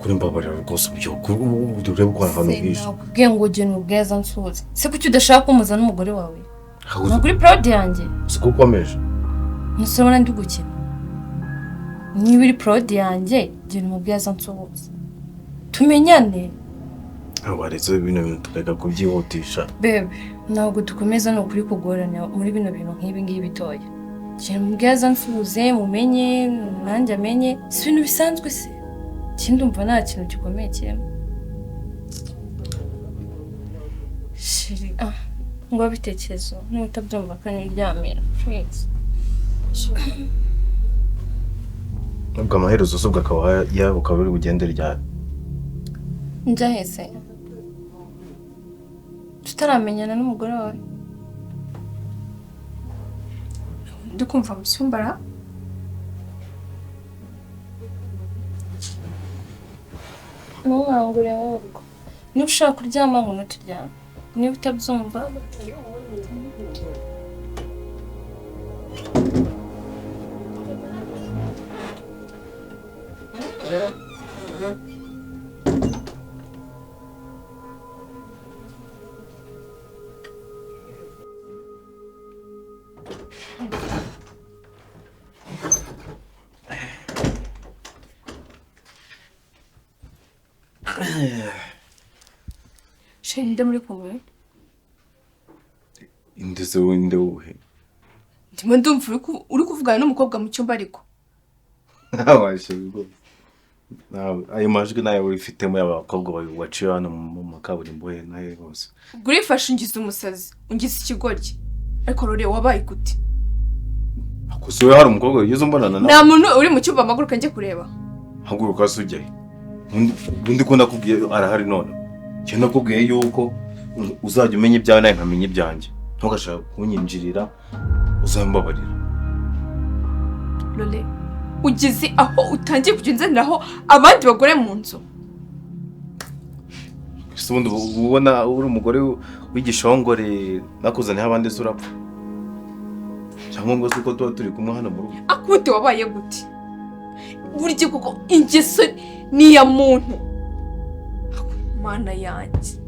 nukuri mbabarira rwose ubyuka urebe ko ahantu bwije. Nakubwiye ngo ugene ubweza nsuze. Se kuki udashaka kumuza n'umugore wawe? Nukuri proud yanjye. Siko ukomeje. Musabona ndi gukina. Niba uri proud yanjye, gene ubweza nsuze. Tumenyane. Abaretse bino bintu tukajya kubyihutisha. Bebe, ntabwo dukomeza no kuri kugorana muri bino bintu nk'ibi ngibi bitoya. Gene ubweza nsuze, mumenye, nanjye amenye, si ibintu bisanzwe se. Kindi umva nta kintu gikomeye kirimo. Shiri, ngo bitekerezo, n'utabyumva kaniryamira. Please. Ubwo amaherezo zubwo akaba yabo kabiri bugendera ryari. Njahese. Tutaramenyana n'umugore wawe. Dukumva musumbara. N'umwangure wako. Niba ushaka kuryama ngo turyame. Niba utabyumva Shende muri kumwe. Indese winde uhe. Ndimo ndumva uri kuvugana n'umukobwa mu cyumba ariko. Awashego. Ayo majwi nayo wifitemo y'abakobwa waciye hano mu makaburimbo he naye hose. Gurifashe ungize umusazi, ungize ikigoryi. Ariko rore wabaye gute? Akusuye hari umukobwa yigeze umbonana nawe. Nta muntu uri mu cyumba amaguruka njye kureba. Haguruka sujye. Undi ko nakubwiye arahari none. Cyo nakubwiye yuko uzajya umenya ibyawe naye nkamenya ibyanjye. Ntugashaka kunyinjirira uzambabarira. Lole, ugeze aho utangiye kugendaniraho abandi bagore mu nzu. Subundi ubona uri umugore w'igishongore nakuzaniye abandi surapfa. Cyangwa ngo suko tuba turi kumwe hano mu rugo. Akute wabaye gute? Burije kuko ingeso ni ya muntu. Mana yanjye.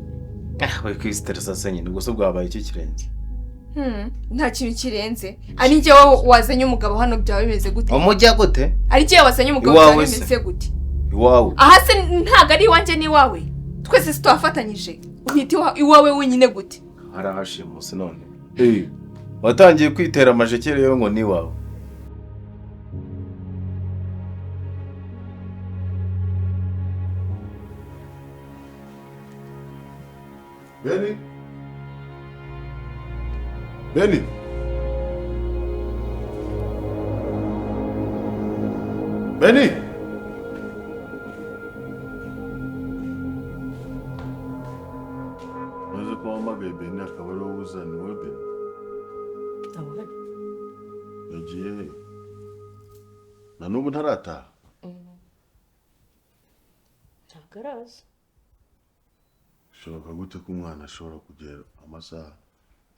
We kwisteresa senye gusa bwabaye iki kirenze. Nta kintu kirenze. Ari nje wazanye umugabo hano byawe bimeze gute? Umujya gute? Ari nje wazanye umugabo byawe bimeze gute? Iwawe. Aha se ntago ari wanje ni wawe. Twese twafatanyije. Uhita iwawe wenyine gute? Harahashimuse none. Watangiye kwitera amajekere yo ngo ni wawe. Benny? Benny? Benny? Maze ko wamagaye Benny akaba ari wowe uzana wowe Benny? Yagiye he? Na n'ubu ntarataha? Ntabwo araza. Bishoboka gute ko umwana ashobora kugera amasaha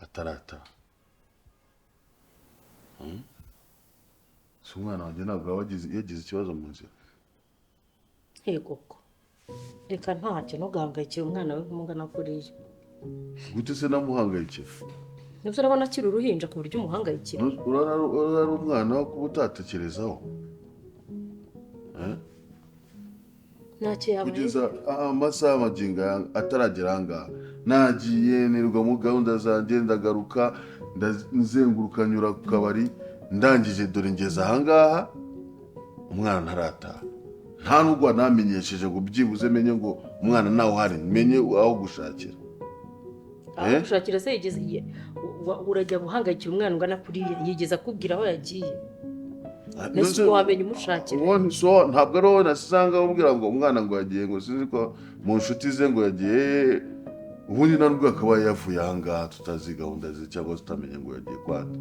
atarataha? Si umwana wanjye ntabwo yagize ikibazo mu nzira? Yego ko. Reka ntacyo ntugahangayikire umwana we nk'umugana kuriya. Gute se namuhangayikira? Nibyo urabona akiri uruhinja ku buryo umuhangayikira. Urara umwana wo kuba utatekerezaho? Ntacyo yabaye. Kugeza amasaha maginga ataragera ahangaha nagiye nirwa mu gahunda zanjye ndagaruka nzenguruka nyura ku kabari ndangije dore ngeze ahangaha umwana ntarataha. Nta nubwo namenyesheje ngo byibuze menye ngo umwana nawe uhari menye aho gushakira. Aho gushakira se yigeze urajya guhangayikira umwana ungana kuriya yigeze akubwira aho yagiye. Nese wamenye umushakira. Uwo so ntabwo ari wowe nasanga ubwira ngo umwana ngo yagiye ngo sinzi ko mu nshuti ze ngo yagiye ubundi nubwo akaba yavuye ahangaha tutazi gahunda ze cyangwa tutamenye ngo yagiye kwanda.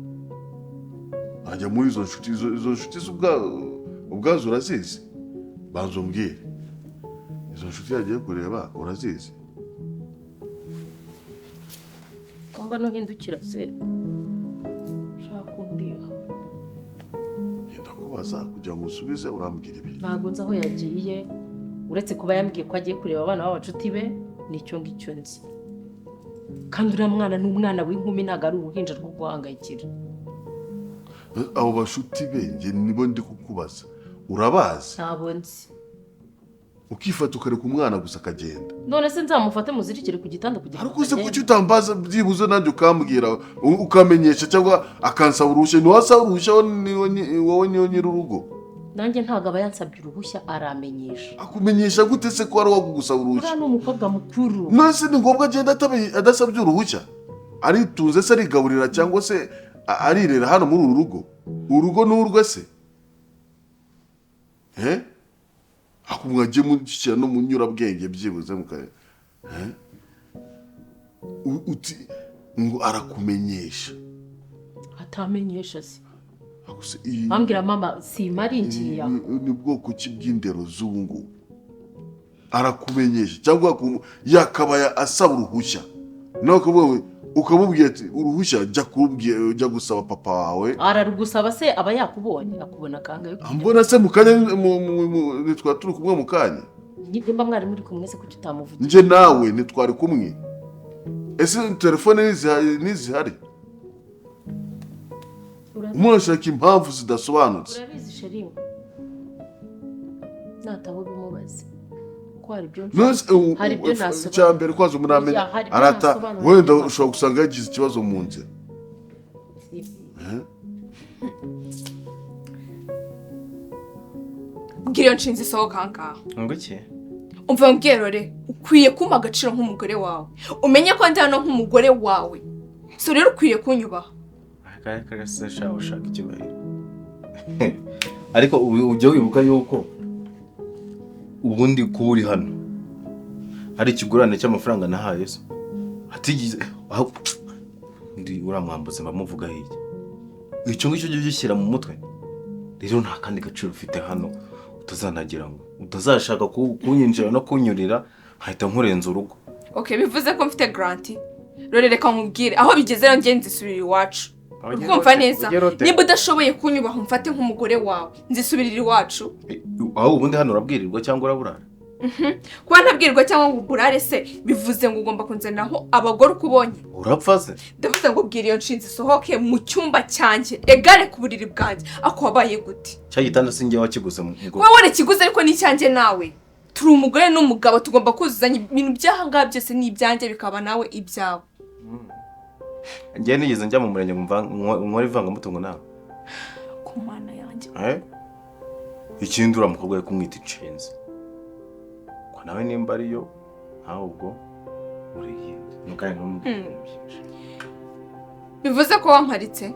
Ajya muri izo nshuti ubwazo urazizi? Banzo mbwire. Izo nshuti yagiye kureba urazizi? Kamba no hindukira se. Shaka kumbiha. Ndakubaza kugira ngo usubize urambwira ibi. Ntago nzi aho yagiye. uretse kuba yambwiye ko agiye kureba abana b'abacuti be nicyo ngicyo nzi kandi uriya mwana ni umwana w'inkumi ntabwo ari uruhinja rwo guhangayikira. abo bashuti be njye nibo ndi kukubaza urabazi? Ntabwo nzi. Ukifata ukareka umwana gusa akagenda. None se nzamufate muzirikire ku gitanda kugira ngo ariko kuki utambaza byibuze nanjye ukambwira ukamenyesha cyangwa akansaba uruhushya? Ntiwasaba uruhushya wowe niyo nyir'urugo. Nanjye ntabwo aba yansabye uruhushya aramenyesha. Akumenyesha gute se ko ari uwagugusaba uruhushya? Uriya ni umukobwa mukuru. None se ni ngombwa agenda adasabye uruhushya? Aritunze se arigaburira cyangwa se arirera hano muri uru rugo? Urugo ni urwe se? Akumwajye mushyira no mu nyurabwenge byibuze mukaye. Uti ngo arakumenyesha. Atamenyesha se. Ambwira mama simari ngiya. Ni bwoko ki bw'indero z'ubungu. Arakumenyesha cyangwa yakabaya asaba uruhushya. Nako wowe ukamubwira ati uruhushya jya gusaba papa wawe. Ararugusaba se aba yakubonye akubona kangaye. Ambona se mukanya nitwa turi kumwe mukanya. Nimba mwari muri kumwe se kuki utamuvugira? Nje nawe nitwari kumwe. Ese telefone nizihari? Murashaka impamvu zidasobanutse. Urabizi sheringo. Nataho bimubaze. Hari ibyo nasobanura. Cyambere kwazo umunamenye arata wenda ushobora gusanga yagize ikibazo mu nzira. Bwira nshinzi sohoka ngaho. Nguki? Umva mbwerore ukwiye kumpa agaciro nk'umugore wawe. Umenye ko ndi hano nk'umugore wawe. So rero ukwiye kunyubaha. Akaya se shaho ushaka icyubahiro. Ariko ujye wibuka yuko ubundi kuba uri hano hari ikigurane cy'amafaranga nahaye se hatigize aho ndi uramwambuze bamuvuga hirya icyo ngicyo cyo gishyira mu mutwe rero nta kandi gaciro ufite hano utazanagira ngo utazashaka kunyinjira no kunyurira hahita nkurenza urugo. Okay, bivuze ko mfite grant. Rero reka nkubwire aho bigeze rero ngenzi subira iwacu. Kumva neza niba udashoboye kunyubaha umfate nk'umugore wawe nzisubirira iwacu. Aho ubundi hano urabwirirwa cyangwa uraburara? Kuba ntabwirirwa cyangwa ngo uburare se bivuze ngo ugomba kunzanaho abagore ukubonye. Urapfa se? Ndavuze ngo bwira iyo nshinzi sohoke mu cyumba cyanjye egare ku buriri bwanjye ako wabaye gute? Cya gitanda sinjye wakiguze mu ngo. Wowe warakiguze ariko ni cyanjye nawe. Turi umugore n'umugabo tugomba kuzuzanya ibintu by'ahanga byose ni ibyanjye bikaba nawe ibyawe. Njye nigeze njya mu murenge nkora ivangamutungo nawe. Ku mana yanjye. Ikindi uramukobwa yo kumwita inshinzi. Ko nawe nimba ariyo ahubwo uriye nukaye n'umubwira. Bivuze ko wamparitse?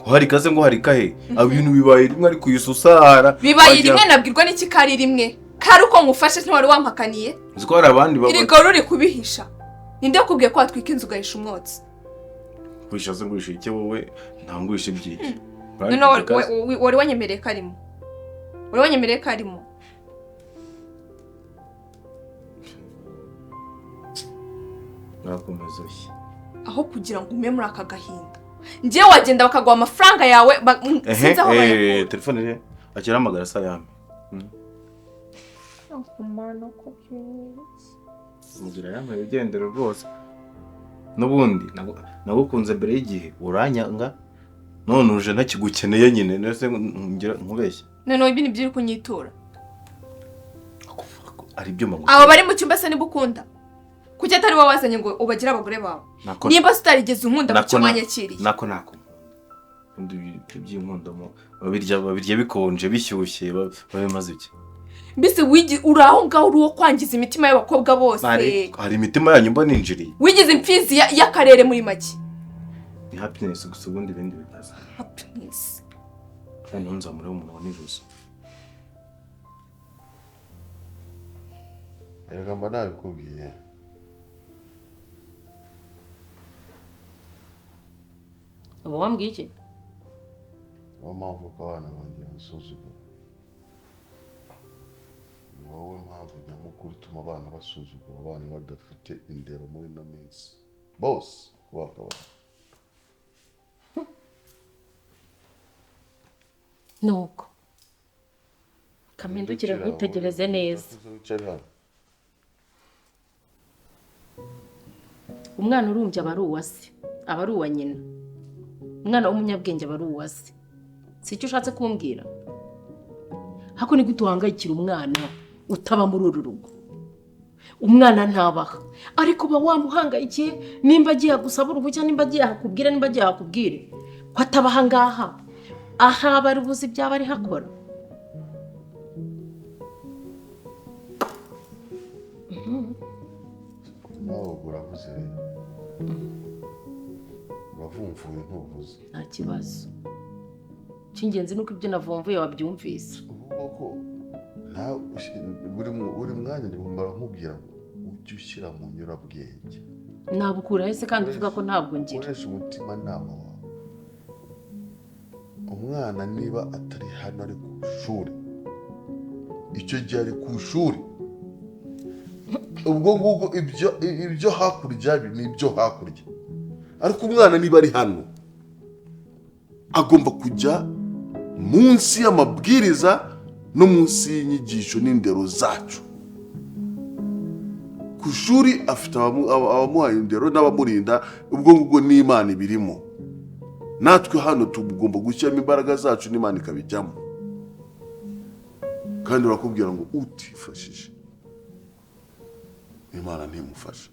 Hari kaze ngo hari kahe abintu bibaye rimwe ari kuyisusara. Bibaye rimwe nabwirwa n'iki kari rimwe. Kari uko ngufashe ntwari wampakaniye? Uziko hari abandi baba. Iri ruri kubihisha. Ninde kubwiye ko atwika inzu gahisha umwotsi? Kwishaze ngurisha iki wowe ntangwisha ibyiki. None wari wanyemereye karimo. Wari wanyemereye karimo. Nakomeza ushye. Aho kugira ngo ume muri aka gahinda. Ngiye wagenda bakagwa amafaranga yawe sinzi aho bayakuye. Telefone ye akira amagara sa yame. Akumana ko mugira yame ugendera rwose. Nubundi nagukunze mbere y'igihe uranyanga none uje ntakigukeneye nyine nese ngira nkubeshye. None ibi nibyo uri kunyitura. Ari byo magusa. Abo bari mu cyumba se nibukunda. Kuki atari wowe wazanye ngo ubagira abagore bawe? Niba utarigeze unkunda mu cyumanya kiri. Nako. Undi by'inkundamo babirya bikonje bishyushye babemaze iki. Mbese uraho ngaho uri wo kwangiza imitima y'abakobwa bose. Hari imitima yanyu mba ninjiriye. Wigize imfizi y'akarere muri make. Ni happiness gusa ubundi bindi bitaza. Happiness. Kandi nzamure umuntu waniruza. Erega mba nabikubwiye. Abo wambwiye iki? Mpamvu ko abana banjye basuzugura. Wowe mpamvu nyamukuru ituma abana basuzugura abana badafite indero muri ino minsi. Bose bakaba. Nuko kamindukire nkwitegereze neza. Umwana urumbye aba ari uwase, aba ari uwa nyina. Umwana w'umunyabwenge aba ari uwase. Si icyo ushatse kumbwira? Hako ni gute uhangayikira umwana utaba muri uru rugo? Umwana ntabaha, ariko uba wamuhangayikiye nimba agiye gusaba uruhushya, nimba agiye hakubwire, nimba agiye hakubwire ko atabaha ngaha. Aha bari buzi byaba ari hakora. Nawe uravuze rero. Uravumvuye ntuvuze. Nta kibazo. Cy'ingenzi nuko ibyo navumvuye wabyumvise. Uvuga ko buri mwanya ndimumara nkubwira ngo ujye ushyira mu nyurabwenge. Nabukura ese kandi uvuga ko ntabwo ngira. Ukoresha umutima nama wawe. Umwana niba atari hano ari ku ishuri, icyo gihe ari ku ishuri, ubwo ngubwo ibyo hakurya ni ibyo hakurya. Ariko umwana niba ari hano agomba kujya munsi y'amabwiriza no munsi y'inyigisho n'indero zacu. Ku ishuri afite abamuhaye indero n'abamurinda, ubwo ngubwo n'Imana ibirimo. Natwe hano tugomba gushyiramo imbaraga zacu n'Imana ikabijyamo. Kandi urakubwira ngo utifashije Imana ntimufasha.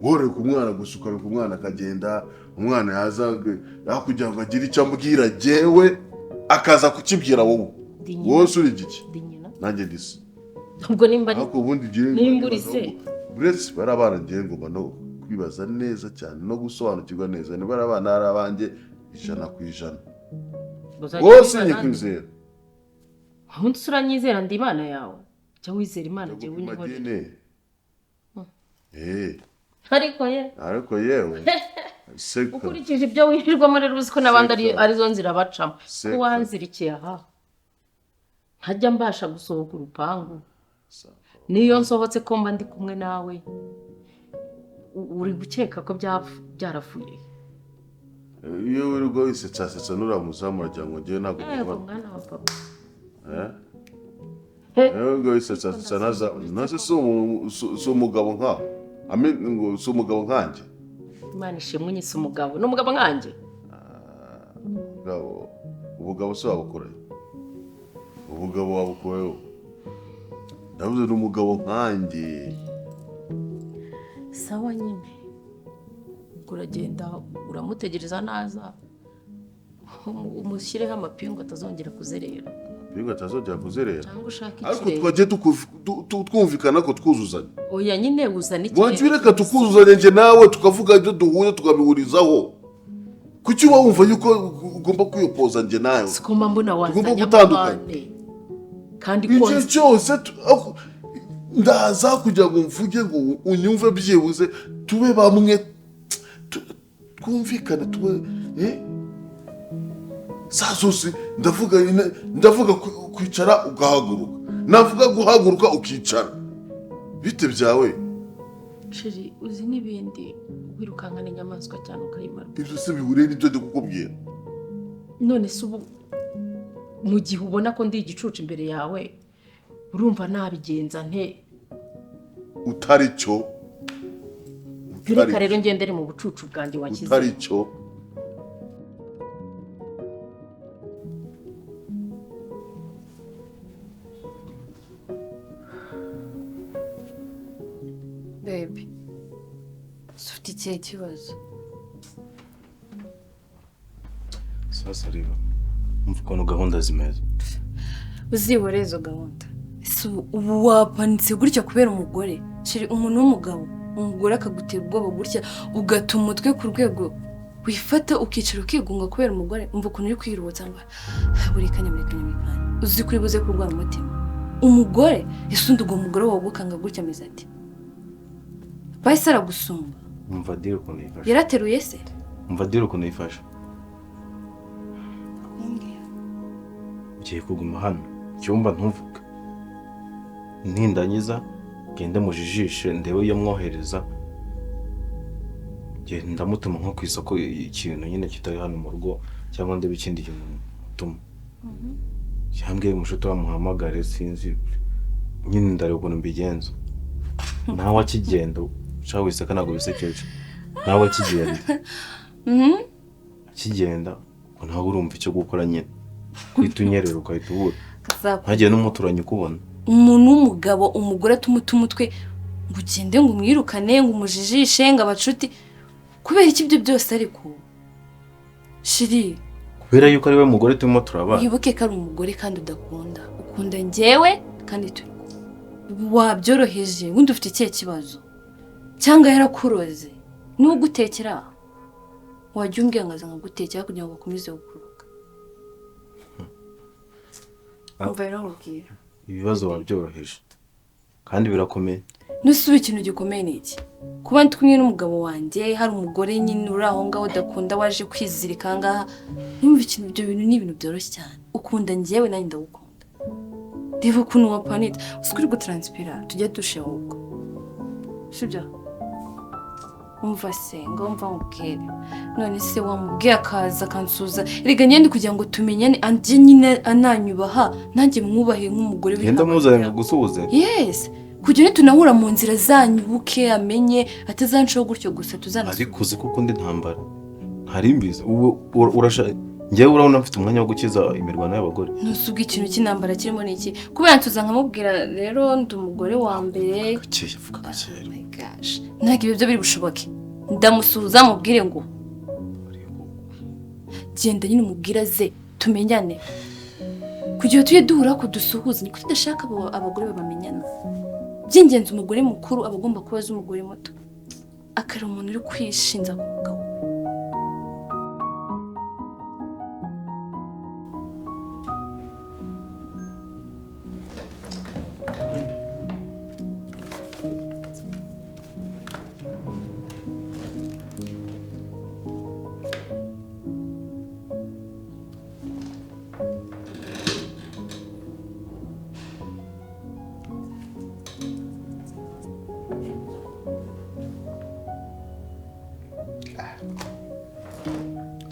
Wore ku mwana gusuka ku mwana akagenda, umwana yakugira ngo agire icyo ambwira jewe akaza kukibwira wowe. Wose uri giki? Nanjye ndise. Ubwo nimba ari ariko ubundi gihe nimburise. Buretse barabana ngiye ngoma no kwibaza neza cyane no gusobanukirwa neza. Ni barabana ari abanjye 100%. Wose nyikwizera. Ahundi suranyizera ndi Imana yawe. Cyangwa wizera Imana jewe niho. Ariko yewe ukurikije ibyo wirirwamo rero uzi ko n'abandi arizo nzira bacamo. Ko wanzirikiye aha ntajya mbasha gusohoka urupangu. Niyo nsohotse ko mba ndi kumwe nawe uri gukeka ko byarafuye. Iyo wirirwa wisetsa nuramuzamura cyangwa ngiye ntabwo mwana wa papa. Ngo wisetsa naza so umugabo nka ngo so umugabo nkanje. Imana ishimwe nyise umugabo. No mugabo nkanje. Ubugabo se wabukora. Ubugabo wabukoyeho. Ndavuze n'umugabo nkanje. Sawa nyine. Uragenda uramutegereza naza. Umushyireho amapingu atazongera kuzerera. Pingu atazongera kuzerera. Cyangwa ushaka ariko twagiye twumvikana ko twuzuzanya. Oya nyine uzana iki? Wajye reka tukuzuzanya nje nawe tukavuga ibyo duhuye tukabihurizaho. Kuki uba wumva yuko ugomba kwiyopoza nje nawe? Sikomba mbona wazanya abandi. Kandi ko cyose ndaza kugira ngo mvuge ngo unyumve byibuze tube bamwe twumvikana tube sasusi ndavuga kwicara ugahaguruka, navuga guhaguruka ukicara. Bite byawe Shiri uzi nibindi wirukankana inyamaswa cyane ukayimara. Ibyo se bihuriye n'ibyo ndi kukubwira. None se ubu mu gihe ubona ko ndi igicucu imbere yawe urumva nabigenza nte? Utari cyo. Reka rero ngendere mu bucucu bwanjye wakize. Utari cyo. Baby, ufite ikihe kibazo? Sasa reba, umva ukuntu gahunda zimeze. Uzibore izo gahunda. Ubu wapanitse gutya kubera umugore. Shiri umuntu w'umugabo, umugore akagutera ubwoba gutya ugatuma umutwe ku rwego wifata ukicara ukigunga kubera umugore. Umva ukuntu uri kwirutsa ngo buri kanya. Uzi kuri buze kurwara umutima. Umugore isundi ubwo umugore wawe gukanga gutya ameze ati bahise aragusumba. Umva dire ukuntu yifashe. Yarateruye se? Umva dire ukuntu yifashe. Ugiye kuguma hano cyumba ntuvuga. Nindangiza gende mujijishe ndebe iyo mwohereza. Genda mutuma nko ku isoko ikintu nyine kitari hano mu rugo cyangwa ndebe ikindi kintu mutuma. yambwiye umushuti wamuhamagare sinzi nyine ndareba ukuntu mbigenza nawe akigenda ushaka wiseka ntabwo bisekeje nawe akigenda akigenda nawe urumva icyo gukora nyine kwita unyerera ukahita ubura ntagiye n'umuturanyi ukubona umuntu w'umugabo umugore atumuta umutwe ngo ugende ngo umwirukane ngo umujijishe ngo abacuti kubera iki ibyo byose ariko shiri kubera yuko ari we mugore turimo turabana wibuke ko ari umugore kandi udakunda ukunda njyewe kandi turi wabyoroheje wundi ufite ikihe kibazo cyangwa yarakuroze n'ugutekera wajya umbwira ngo nkagutekera kugira ngo ukomeze gukuruka umva rero nkubwira ibibazo wabyoroheje kandi birakomeye nusuba ikintu gikomeye ni iki kuba ndi kumwe n'umugabo wanjye hari umugore nyine uri aho ngaho udakunda waje kwizirika aha ngaha numva ikintu ibyo bintu ni ibintu byoroshye cyane ukunda njyewe nanjye ndagukunda reba ukuntu wapanita uzi uri gutaransipira tujye dushe ahubwo sibyo umva se ngo mva mubwire none se wamubwiye akaza akansuza rega nyine kugira ngo tumenyane anje nyine ananyubaha nanjye mwubahe nk'umugore genda muzanye gusuhuze yes kugira ngo tunahura mu nzira zanyubuke amenye atazancaho gutyo gusa tuzana ariko uzi kuko ndi ntambara ntari mbizi urashaka njyewe urabona mfite umwanya wo gukiza imirwano y'abagore ntusubwe ikintu cy'intambara kirimo n'iki kubera tuza nkamubwira rero ndi umugore wa mbere gakeya vuga gakeya my gosh ntabwo ibyo byo biri bushoboke ndamusuhuza mubwire ngo genda nyine umubwira ze tumenyane kugira tujye duhura ko dusuhuza niko tudashaka abagore babamenyana by'ingenzi umugore mukuru aba agomba kuba azi umugore muto akari umuntu uri kwishinza ku mugabo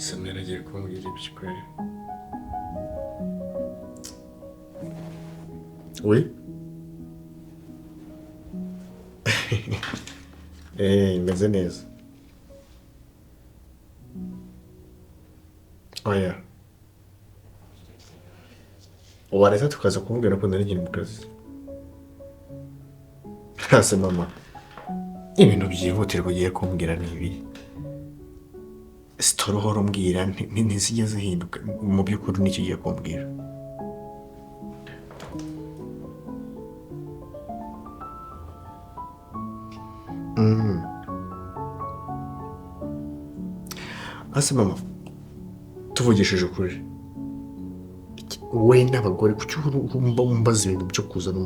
Samira agiye kumbwira ibyo Oui. Meze neza. Oya. Waretse tukaza kumubwira ko nari nkiri mu kazi. Hase mama. Ibintu byihutirwa ugiye kumbwira ni ibi. Sitorohora umbwira ntizigeze zihinduka mu by'ukuri nicyo ugiye kumbwira. Ase mama tuvugishije ukuri we n'abagore kuki umbaza ibintu byo kuzana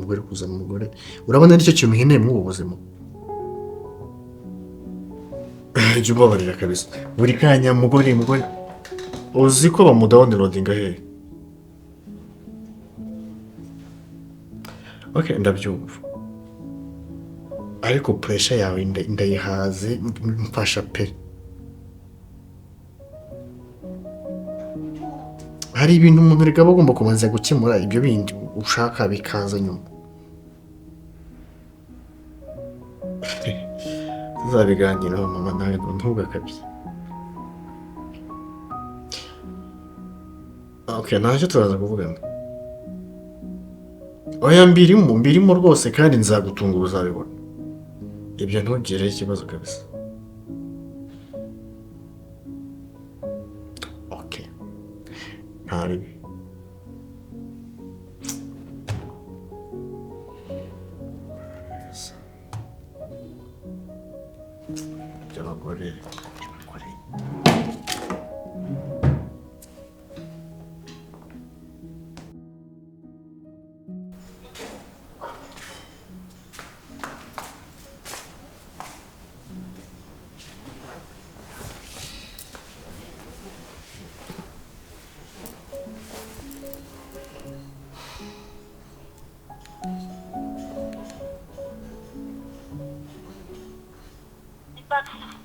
umugore urabona aricyo kintu uheneye mu buzima jya ubabarira kabisa buri kanya mugore uzi ko bamudownloadinga hehe okay ndabyumva ariko pressure yawe ndayihaze mfasha pe hari ibintu umuntu reka bagomba kubanza gukemura ibyo bindi ushaka bikaza nyuma tuzabiganiraho mama nawe ntugakabye okay ntacyo turaza kuvugana oya mbirimo rwose kandi nzagutunga uzabibona ibyo ntugireho ikibazo kabisa okay ntaribi by'abagore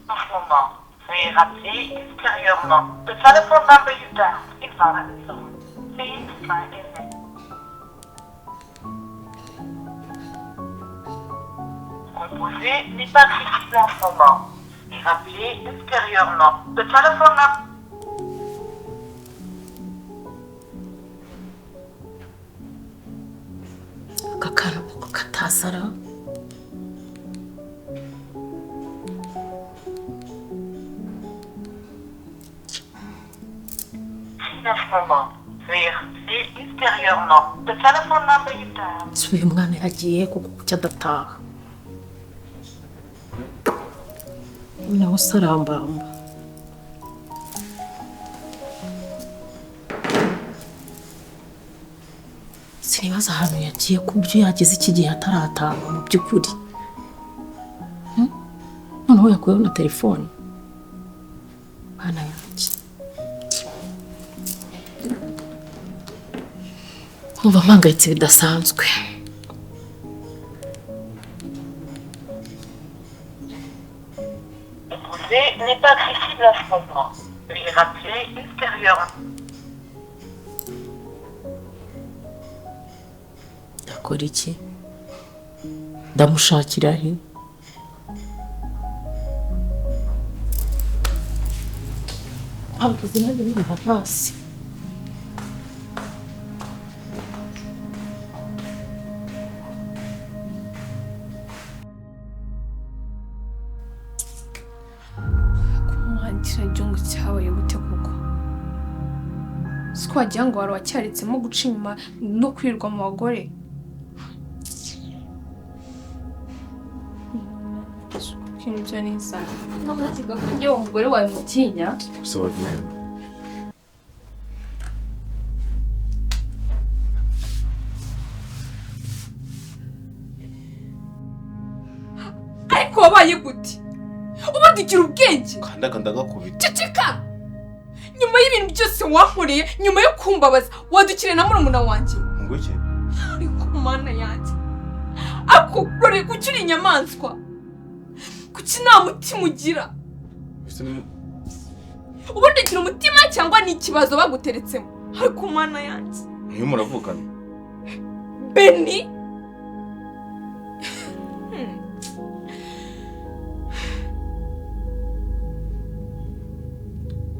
En ce moment, veuillez rappeler extérieurement. The telephone number you dialed is not available. Please try again. composé n'est pas accessible en ce moment. Et rappelez ultérieurement. The telephone number. akakana kuko katasara En ce moment. Veuillez rappeler ultérieurement. The telephone number you dialed. si uyu mwana yagiye kuko kuki adataha nawe sarambamba sinibaza ahantu yagiye ku byo yageze iki gihe atarataha mu by'ukuri noneho yakuyeho na telefone bana yanjye nkumva mpangayitse bidasanzwe Composé n'est pas accessible en ce moment. Veuillez rappeler ultérieurement. akora iki ndamushakira he ntabwo zinajya bimuha hasi kumuhangira igihugu cyabaye gute koko siko wagira ngo wari wacyaritsemo guca inyuma no kwirirwa mu bagore ibyo ni isaha ntabwo nakiga ko uwo mugore wawe mutinya Gusaba guhemba. ariko wabaye gute ubadukira ubwenge Kanda ndagakubita. ceceka nyuma y'ibintu byose wankoreye nyuma yo kumbabaza wadukire na murumuna wanjye Ngo iki? ariko mana yanjye ako rore kuki uri inyamaswa kuki nta mutima ugira Ese ni ubundi ugira umutima cyangwa ni ikibazo baguteretsemo ariko mana yanjye niyo muravukana. Beni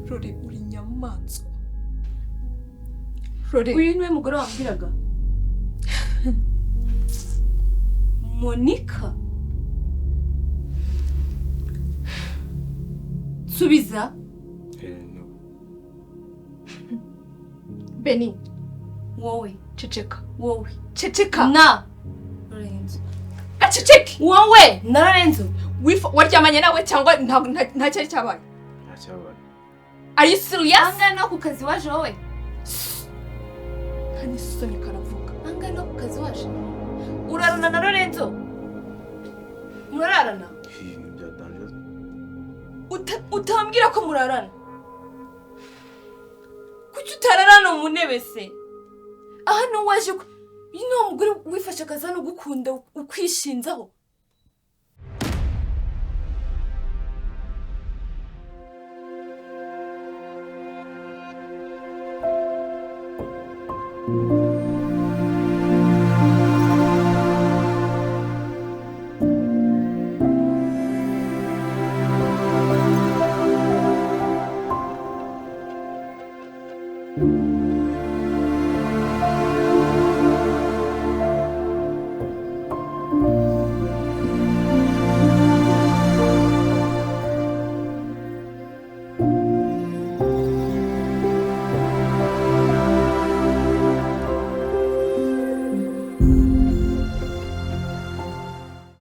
rore uri inyamaswa rore uyu niwe mugore wambwiraga Monica subiza No. Beni wowe ceceka wowe ceceka na Lorenzo aceceke wowe na Lorenzo waryamanye nawe cyangwa nta cyari cyabaye Ntacyabaye. are you serious angana no ku kazi waje wowe nta n'isoni karavuga angana no ku kazi waje urarana na Lorenzo murarana Ibintu byatangiye. utambwira ko murarana kuki utararana mu ntebe se aha ni waje uyu ni umugore wifashe akazi hano ugukunda ukwishinzaho